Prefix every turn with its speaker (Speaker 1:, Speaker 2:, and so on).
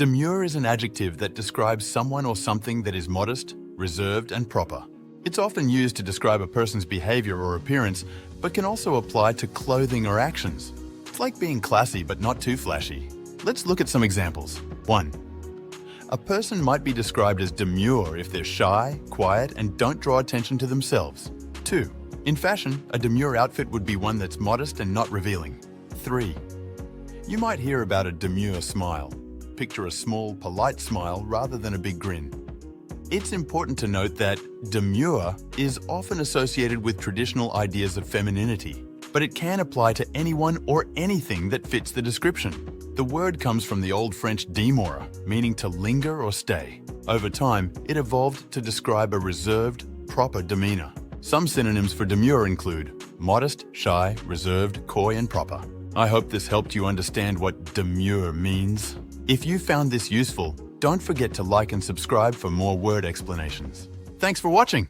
Speaker 1: Demure is an adjective that describes someone or something that is modest, reserved, and proper. It's often used to describe a person's behavior or appearance, but can also apply to clothing or actions. It's like being classy but not too flashy. Let's look at some examples. 1. A person might be described as demure if they're shy, quiet, and don't draw attention to themselves. 2. In fashion, a demure outfit would be one that's modest and not revealing. 3. You might hear about a demure smile. Picture a small, polite smile rather than a big grin. It's important to note that demure is often associated with traditional ideas of femininity, but it can apply to anyone or anything that fits the description. The word comes from the Old French demure, meaning to linger or stay. Over time, it evolved to describe a reserved, proper demeanor. Some synonyms for demure include modest, shy, reserved, coy, and proper. I hope this helped you understand what demure means. If you found this useful, don't forget to like and subscribe for more word explanations. Thanks for watching!